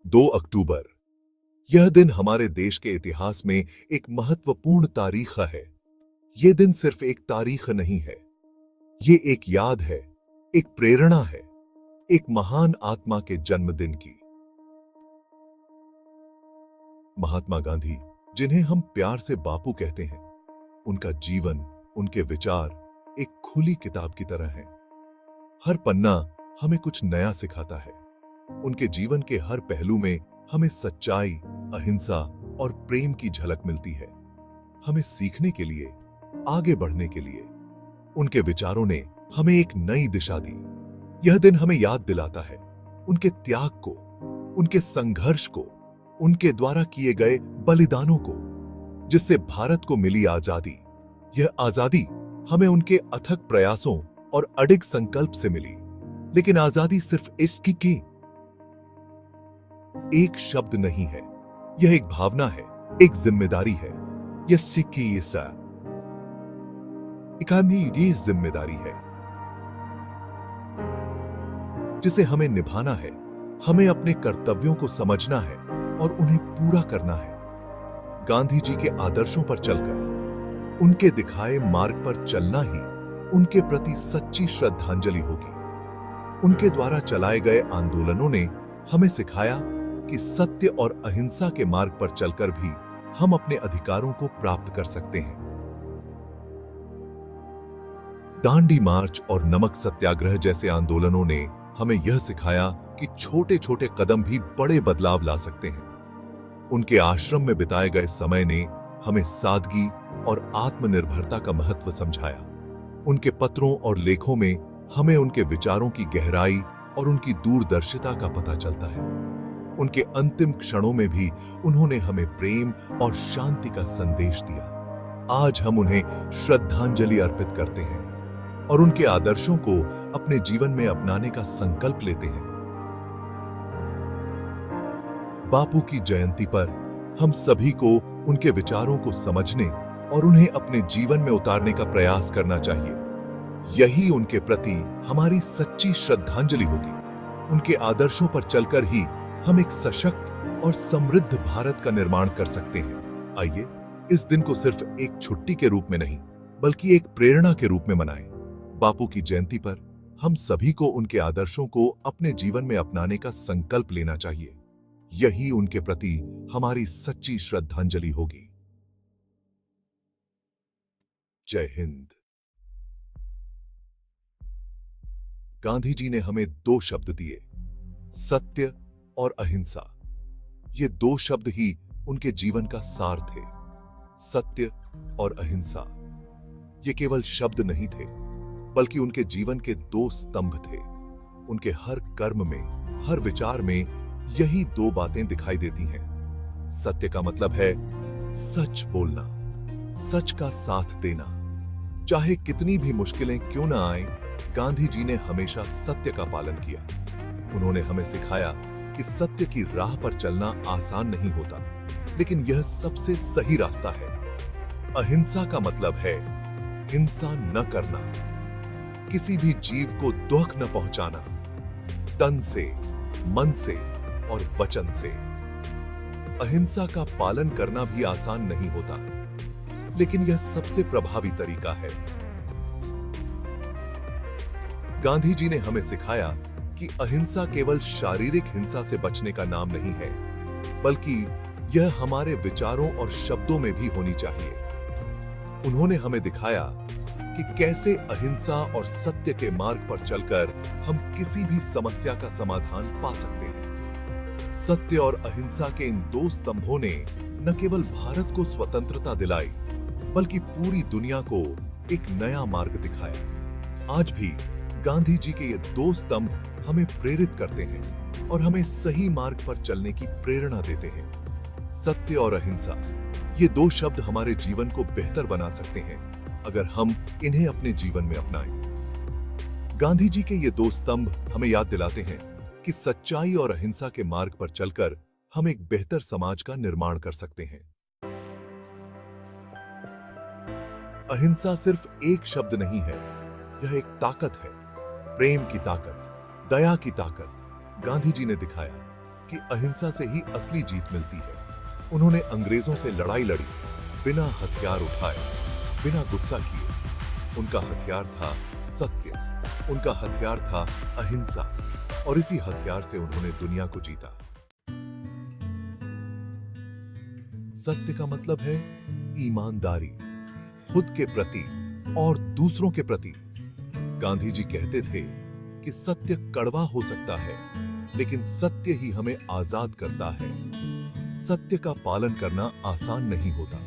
2 अक्टूबर। यह दिन हमारे देश के इतिहास में एक महत्वपूर्ण तारीख है। यह दिन सिर्फ एक तारीख नहीं है, ये एक याद है, एक प्रेरणा है, एक महान आत्मा के जन्मदिन की। महात्मा गांधी, जिन्हें हम प्यार से बापू कहते हैं, उनका जीवन, उनके विचार एक खुली किताब की तरह हैं। हर पन्ना हमें कुछ नया सिखाता है। उनके जीवन के हर पहलू में हमें सच्चाई, अहिंसा और प्रेम की झलक मिलती है। हमें सीखने के लिए, आगे बढ़ने के लिए उनके विचारों ने हमें एक नई दिशा दी। यह दिन हमें याद दिलाता है उनके त्याग को, उनके संघर्ष को, उनके द्वारा किए गए बलिदानों को, जिससे भारत को मिली आजादी। यह आजादी हमें उनके अथक प्रयासों और अडिग संकल्प से मिली। लेकिन आजादी सिर्फ इसकी की एक शब्द नहीं है, यह एक भावना है, एक जिम्मेदारी है। यह सिक्की ये जिम्मेदारी है जिसे हमें निभाना है। हमें अपने कर्तव्यों को समझना है और उन्हें पूरा करना है। गांधी जी के आदर्शों पर चलकर, उनके दिखाए मार्ग पर चलना ही उनके प्रति सच्ची श्रद्धांजलि होगी। उनके द्वारा चलाए गए आंदोलनों ने हमें सिखाया कि सत्य और अहिंसा के मार्ग पर चलकर भी हम अपने अधिकारों को प्राप्त कर सकते हैं। दांडी मार्च और नमक सत्याग्रह जैसे आंदोलनों ने हमें यह सिखाया कि छोटे छोटे कदम भी बड़े बदलाव ला सकते हैं। उनके आश्रम में बिताए गए समय ने हमें सादगी और आत्मनिर्भरता का महत्व समझाया। उनके पत्रों और लेखों में हमें उनके विचारों की गहराई और उनकी दूरदर्शिता का पता चलता है। उनके अंतिम क्षणों में भी उन्होंने हमें प्रेम और शांति का संदेश दिया। आज हम उन्हें श्रद्धांजलि अर्पित करते हैं और उनके आदर्शों को अपने जीवन में अपनाने का संकल्प लेते हैं। बापू की जयंती पर हम सभी को उनके विचारों को समझने और उन्हें अपने जीवन में उतारने का प्रयास करना चाहिए। यही उनके प्रति हमारी सच्ची श्रद्धांजलि होगी। उनके आदर्शों पर चलकर ही हम एक सशक्त और समृद्ध भारत का निर्माण कर सकते हैं। आइए इस दिन को सिर्फ एक छुट्टी के रूप में नहीं, बल्कि एक प्रेरणा के रूप में मनाएं। बापू की जयंती पर हम सभी को उनके आदर्शों को अपने जीवन में अपनाने का संकल्प लेना चाहिए। यही उनके प्रति हमारी सच्ची श्रद्धांजलि होगी। जय हिंद। गांधी जी ने हमें 2 शब्द दिए, सत्य और अहिंसा। ये 2 शब्द ही उनके जीवन का सार थे। सत्य और अहिंसा ये केवल शब्द नहीं थे, बल्कि उनके जीवन के 2 स्तंभ थे। उनके हर कर्म में, हर विचार में यही 2 बातें दिखाई देती हैं। सत्य का मतलब है सच बोलना, सच का साथ देना। चाहे कितनी भी मुश्किलें क्यों ना आए, गांधी जी ने हमेशा सत्य का पालन किया। उन्होंने हमें सिखाया कि सत्य की राह पर चलना आसान नहीं होता, लेकिन यह सबसे सही रास्ता है। अहिंसा का मतलब है हिंसा न करना, किसी भी जीव को दुख न पहुंचाना, तन से, मन से और वचन से। अहिंसा का पालन करना भी आसान नहीं होता, लेकिन यह सबसे प्रभावी तरीका है। गांधी जी ने हमें सिखाया कि अहिंसा केवल शारीरिक हिंसा से बचने का नाम नहीं है, बल्कि यह हमारे विचारों और शब्दों में भी होनी चाहिए। उन्होंने हमें दिखाया कि कैसे अहिंसा और सत्य के मार्ग पर चलकर हम किसी भी समस्या का समाधान पा सकते हैं। सत्य और अहिंसा के इन 2 स्तंभों ने न केवल भारत को स्वतंत्रता दिलाई, बल्कि पूरी दुनिया को एक नया मार्ग दिखाया। आज भी गांधी जी के ये 2 स्तंभ हमें प्रेरित करते हैं और हमें सही मार्ग पर चलने की प्रेरणा देते हैं। सत्य और अहिंसा, ये 2 शब्द हमारे जीवन को बेहतर बना सकते हैं अगर हम इन्हें अपने जीवन में अपनाएं। गांधी जी के ये 2 स्तंभ हमें याद दिलाते हैं कि सच्चाई और अहिंसा के मार्ग पर चलकर हम एक बेहतर समाज का निर्माण कर सकते हैं। अहिंसा सिर्फ एक शब्द नहीं है, यह एक ताकत है। प्रेम की ताकत, दया की ताकत गांधी जी ने दिखाया। कि अहिंसा से ही असली जीत मिलती है। उन्होंने अंग्रेजों से लड़ाई लड़ी, बिना हथियार उठाए, बिना गुस्सा किए। उनका हथियार था सत्य, उनका हथियार था अहिंसा, और इसी हथियार से उन्होंने दुनिया को जीता। सत्य का मतलब है ईमानदारी, खुद के प्रति और दूसरों के प्रति। गांधी जी कहते थे कि सत्य कड़वा हो सकता है, लेकिन सत्य ही हमें आजाद करता है। सत्य का पालन करना आसान नहीं होता।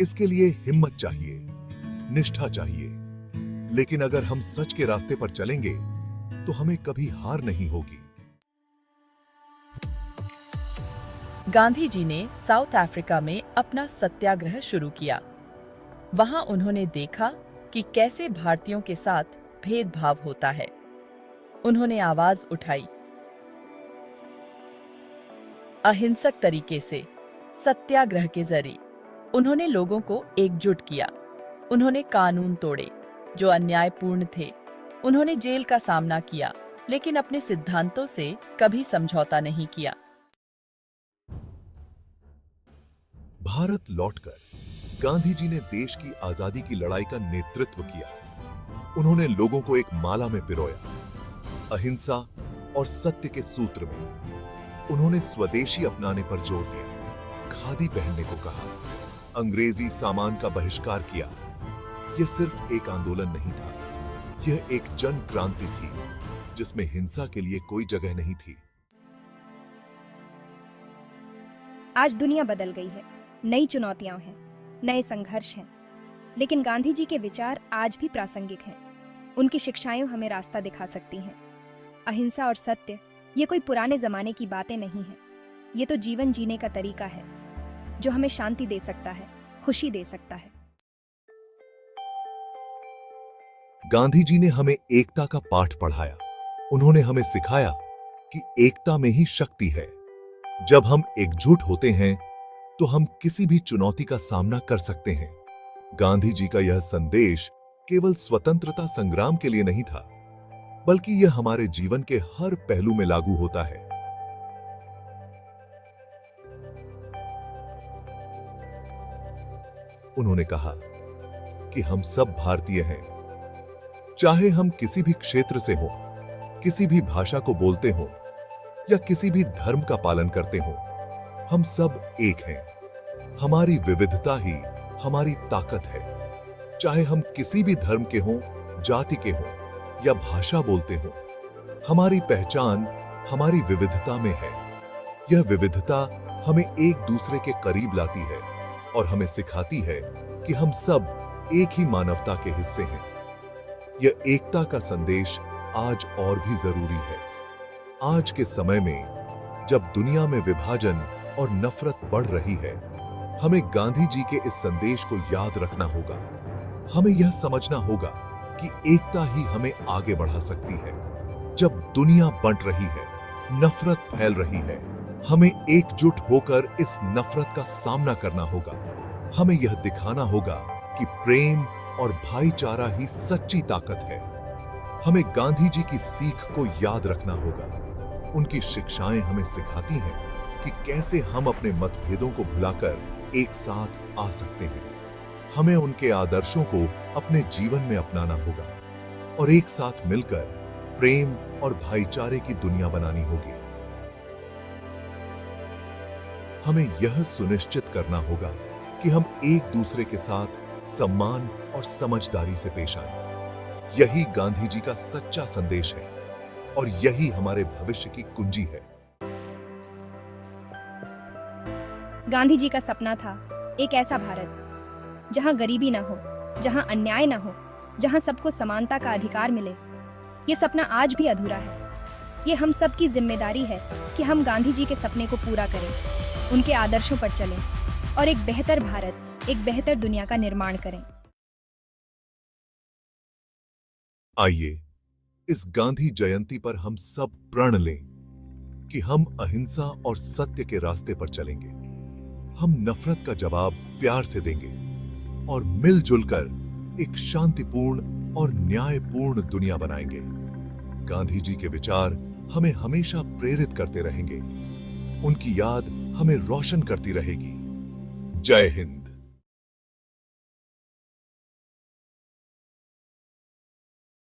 इसके लिए हिम्मत चाहिए, निष्ठा चाहिए, लेकिन अगर हम सच के रास्ते पर चलेंगे तो हमें कभी हार नहीं होगी। गांधी जी ने साउथ अफ्रीका में अपना सत्याग्रह शुरू किया। वहां उन्होंने देखा कि कैसे भारतीयों के साथ भेदभाव होता है। उन्होंने आवाज उठाई। अहिंसक तरीके से, सत्याग्रह के जरिए उन्होंने लोगों को एकजुट किया। उन्होंने कानून तोड़े जो अन्यायपूर्ण थे। उन्होंने जेल का सामना किया, लेकिन अपने सिद्धांतों से कभी समझौता नहीं किया। भारत लौटकर गांधी जी ने देश की आजादी की लड़ाई का नेतृत्व किया। उन्होंने लोगों को एक माला में पिरोया, अहिंसा और सत्य के सूत्र में। उन्होंने स्वदेशी अपनाने पर जोर दिया, खादी पहनने को कहा, अंग्रेजी सामान का बहिष्कार किया। यह सिर्फ एक आंदोलन नहीं था, यह एक जन क्रांति थी जिसमें हिंसा के लिए कोई जगह नहीं थी। आज दुनिया बदल गई है, नई चुनौतियां हैं, नए संघर्ष हैं, लेकिन गांधी जी के विचार आज भी प्रासंगिक हैं। उनकी शिक्षाएं हमें रास्ता दिखा सकती हैं। अहिंसा और सत्य ये कोई पुराने जमाने की बातें नहीं हैं। ये तो जीवन जीने का तरीका है जो हमें शांति दे सकता है, खुशी दे सकता है। गांधी जी ने हमें एकता का पाठ पढ़ाया। उन्होंने हमें सिखाया कि एकता में ही शक्ति है। जब हम एकजुट होते हैं तो हम किसी भी चुनौती का सामना कर सकते हैं। गांधी जी का यह संदेश केवल स्वतंत्रता संग्राम के लिए नहीं था, बल्कि यह हमारे जीवन के हर पहलू में लागू होता है। उन्होंने कहा कि हम सब भारतीय हैं, चाहे हम किसी भी क्षेत्र से हों, किसी भी भाषा को बोलते हों या किसी भी धर्म का पालन करते हों, हम सब एक हैं। हमारी विविधता ही हमारी ताकत है। चाहे हम किसी भी धर्म के हों, जाति के हों या भाषा बोलते हों, हमारी पहचान हमारी विविधता में है। यह विविधता हमें एक दूसरे के करीब लाती है और हमें सिखाती है कि हम सब एक ही मानवता के हिस्से हैं। यह एकता का संदेश आज और भी जरूरी है। आज के समय में जब दुनिया में विभाजन और नफरत बढ़ रही है, हमें गांधी जी के इस संदेश को याद रखना होगा। हमें यह समझना होगा कि एकता ही हमें आगे बढ़ा सकती है। जब दुनिया बंट रही है, नफरत फैल रही है, हमें एकजुट होकर इस नफरत का सामना करना होगा। हमें यह दिखाना होगा कि प्रेम और भाईचारा ही सच्ची ताकत है। हमें गांधी जी की सीख को याद रखना होगा। उनकी शिक्षाएं हमें सिखाती हैं कि कैसे हम अपने मतभेदों को भुलाकर एक साथ आ सकते हैं। हमें उनके आदर्शों को अपने जीवन में अपनाना होगा और एक साथ मिलकर प्रेम और भाईचारे की दुनिया बनानी होगी। हमें यह सुनिश्चित करना होगा कि हम एक दूसरे के साथ सम्मान और समझदारी से पेश आएं। यही गांधी जी का सच्चा संदेश है और यही हमारे भविष्य की कुंजी है। गांधी जी का सपना था एक ऐसा भारत जहां गरीबी ना हो, जहां अन्याय ना हो, जहां सबको समानता का अधिकार मिले। ये सपना आज भी अधूरा है। ये हम सब की जिम्मेदारी है कि हम गांधी जी के सपने को पूरा करें, उनके आदर्शों पर चलें और एक बेहतर भारत, एक बेहतर दुनिया का निर्माण करें। आइए इस गांधी जयंती पर हम सब प्रण लें कि हम अहिंसा और सत्य के रास्ते पर चलेंगे। हम नफरत का जवाब प्यार से देंगे और मिलजुल कर एक शांतिपूर्ण और न्यायपूर्ण दुनिया बनाएंगे। गांधी जी के विचार हमें हमेशा प्रेरित करते रहेंगे। उनकी याद हमें रोशन करती रहेगी। जय हिंद।